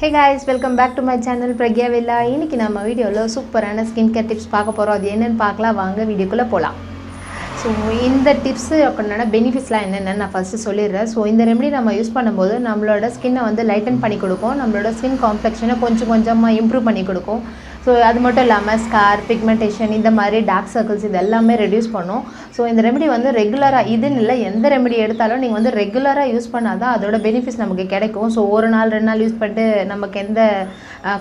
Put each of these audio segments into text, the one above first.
Hey guys, welcome back to my channel Pragya Villa. இன்னைக்கு நம்ம வீடியோல சூப்பரான ஸ்கின் கேர் டிப்ஸ் பார்க்க போறோம். அது என்னன்னு பார்க்கலாம் வாங்க வீடியோக்குள்ள போலாம். ஸோ இந்த டிப்ஸு அப்படின்னா பெனிஃபிட்ஸ்லாம் என்னென்னு நான் ஃபஸ்ட்டு சொல்லிடுறேன். ஸோ இந்த ரெமெடி நம்ம யூஸ் பண்ணும்போது நம்மளோட ஸ்கின்னை வந்து லைட்டன் பண்ணி கொடுக்கும், நம்மளோட ஸ்கின் காம்ப்ளெக்ஷனை கொஞ்சம் கொஞ்சமாக இம்ப்ரூவ் பண்ணி கொடுக்கும். ஸோ அது மட்டும் இல்லாமல் ஸ்கார், பிக்மெண்டேஷன், இந்த மாதிரி டார்க் சர்க்கிள்ஸ் இது எல்லாமே ரெடியூஸ் பண்ணும். ஸோ இந்த ரெமெடி வந்து ரெகுலராக இதுன்னு இல்லை, எந்த ரெமெடி எடுத்தாலும் நீங்கள் வந்து ரெகுலராக யூஸ் பண்ணால் தான் அதோட பெனிஃபிட்ஸ் நமக்கு கிடைக்கும். ஸோ ஒரு நாள் 2 நாள் யூஸ் பண்ணிட்டு நமக்கு எந்த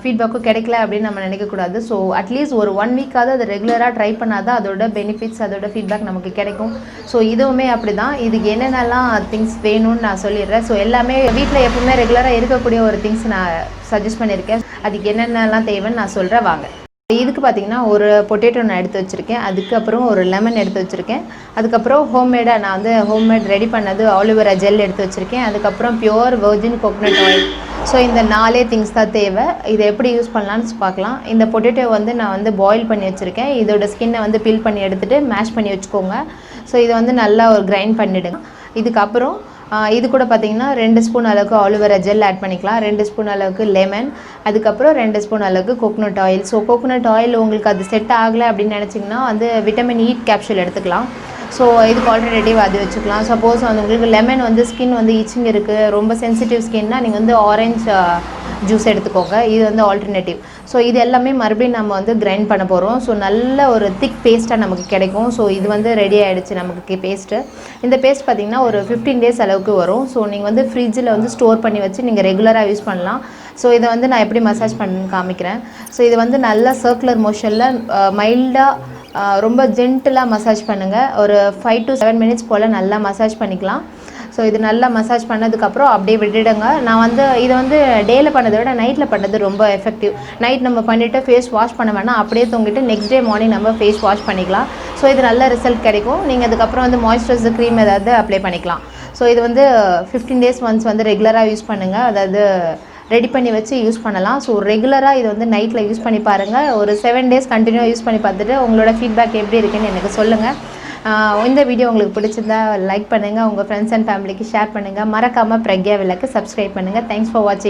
ஃபீட்பேக்கும் கிடைக்கல அப்படின்னு நம்ம நினைக்கக்கூடாது. ஸோ அட்லீஸ்ட் ஒரு 1 வீக்காவது அது ரெகுலராக ட்ரை பண்ணால் தான் அதோட பெனிஃபிட்ஸ் அதோட ஃபீட்பேக் நமக்கு கிடைக்கும். ஸோ இதுவுமே அப்படி தான். இதுக்கு என்னென்னலாம் திங்ஸ் வேணும்னு நான் சொல்லிடுறேன். ஸோ எல்லாமே வீட்டில் எப்பவுமே ரெகுலராக இருக்கக்கூடிய ஒரு திங்ஸ் நான் சஜஸ்ட் பண்ணியிருக்கேன். அதுக்கு என்னென்னலாம் தேவைன்னு நான் சொல்கிறேன் வாங்க. இதுக்கு பார்த்திங்கன்னா ஒரு பொட்டேட்டோ நான் எடுத்து வச்சுருக்கேன், அதுக்கப்புறம் ஒரு லெமன் எடுத்து வச்சுருக்கேன், அதுக்கப்புறம் ஹோம்மேடாக நான் வந்து ஹோம்மேட் ரெடி பண்ணது ஆலிவேரா ஜெல் எடுத்து வச்சுருக்கேன், அதுக்கப்புறம் pure virgin coconut oil. So இந்த 4 திங்ஸ் தான் தேவை. இதை எப்படி யூஸ் பண்ணலான்னு பார்க்கலாம். இந்த பொட்டேட்டோ வந்து நான் வந்து பாயில் பண்ணி வச்சுருக்கேன். இதோட ஸ்கின்னை வந்து பீல் பண்ணி எடுத்துகிட்டு மேஷ் பண்ணி வச்சுக்கோங்க. ஸோ இதை வந்து நல்லா ஒரு கிரைண்ட் பண்ணிவிடுங்க. இதுக்கப்புறம் இது கூட பார்த்திங்கன்னா 2 ஸ்பூன் அளவுக்கு ஆலிவேரா ஜெல் ஆட் பண்ணிக்கலாம், 2 ஸ்பூன் அளவுக்கு லெமன், அதுக்கப்புறம் 2 ஸ்பூன் அளவுக்கு coconut oil. So coconut oil உங்களுக்கு அது செட் ஆகலை அப்படின்னு நினச்சிங்கன்னா வந்து விட்டமின் இ கேப்சூல் எடுத்துக்கலாம். ஸோ இதுக்கு ஆல்டர்னேட்டிவ் அது வச்சுக்கலாம். சப்போஸ் வந்து உங்களுக்கு லெமன் வந்து ஸ்கின் வந்து ஈச்சிங் இருக்குது, ரொம்ப சென்சிட்டிவ் ஸ்கின்னா நீங்கள் வந்து ஆரஞ்ச் ஜூஸ் எடுத்துக்கோங்க. இது வந்து ஆல்டர்னேட்டிவ். ஸோ இது எல்லாமே மறுபடியும் நம்ம வந்து கிரைண்ட் பண்ண போகிறோம். ஸோ நல்ல ஒரு திக் பேஸ்ட்டாக நமக்கு கிடைக்கும். ஸோ இது வந்து ரெடி ஆகிடுச்சு நமக்கு பேஸ்ட்டு. இந்த பேஸ்ட் பார்த்திங்கன்னா ஒரு 15 டேஸ் அளவுக்கு வரும். ஸோ நீங்கள் வந்து ஃப்ரிட்ஜில் வந்து ஸ்டோர் பண்ணி வச்சு நீங்கள் ரெகுலராக யூஸ் பண்ணலாம். ஸோ இதை வந்து நான் எப்படி மசாஜ் பண்ணி காமிக்கிறேன். ஸோ இது வந்து நல்லா சர்க்குலர் மோஷனில் மைல்டாக ரொம்ப ஜென்டிலாக மசாஜ் பண்ணுங்கள். ஒரு 5 to 7 மினிட்ஸ் போல் நல்லா மசாஜ் பண்ணிக்கலாம். ஸோ இது நல்லா மசாஜ் பண்ணதுக்கப்புறம் அப்படியே விட்டுடுங்க. நான் வந்து இதை வந்து டேயில் பண்ணதை விட நைட்டில் பண்ணது ரொம்ப எஃபெக்டிவ். நைட் நம்ம பண்ணிவிட்டு ஃபேஸ் வாஷ் பண்ண வேணாம், அப்படியே தூங்கிட்டு நெக்ஸ்ட் டே மார்னிங் நம்ம ஃபேஸ் வாஷ் பண்ணிக்கலாம். ஸோ இது நல்ல ரிசல்ட் கிடைக்கும். நீங்கள் அதுக்கப்புறம் வந்து மாய்ஸ்சரைசர் க்ரீம் ஏதாவது அப்ளை பண்ணிக்கலாம். ஸோ இது வந்து 15 டேஸ் ஒன்ஸ் வந்து ரெகுலராக யூஸ் பண்ணுங்கள், அதாவது ரெடி பண்ணி வச்சு யூஸ் பண்ணலாம். ஸோ ரெகுலராக இது வந்து நைட்டில் யூஸ் பண்ணி பாருங்கள். ஒரு 7 டேஸ் கண்டினியூவாக யூஸ் பண்ணி பார்த்துட்டு உங்களோட ஃபீட்பேக் எப்படி இருக்குன்னு எனக்கு சொல்லுங்கள். இந்த வீடியோ உங்களுக்கு பிடிச்சிருந்தா லைக் பண்ணுங்கள், உங்கள் ஃப்ரெண்ட்ஸ் அண்ட் ஃபேமிலிக்கு ஷேர் பண்ணுங்கள். மறக்காமல் பிரக்யா வில்லாக்கு சப்ஸ்கிரைப் பண்ணுங்கள். தேங்க்ஸ் ஃபார் வாட்சிங்.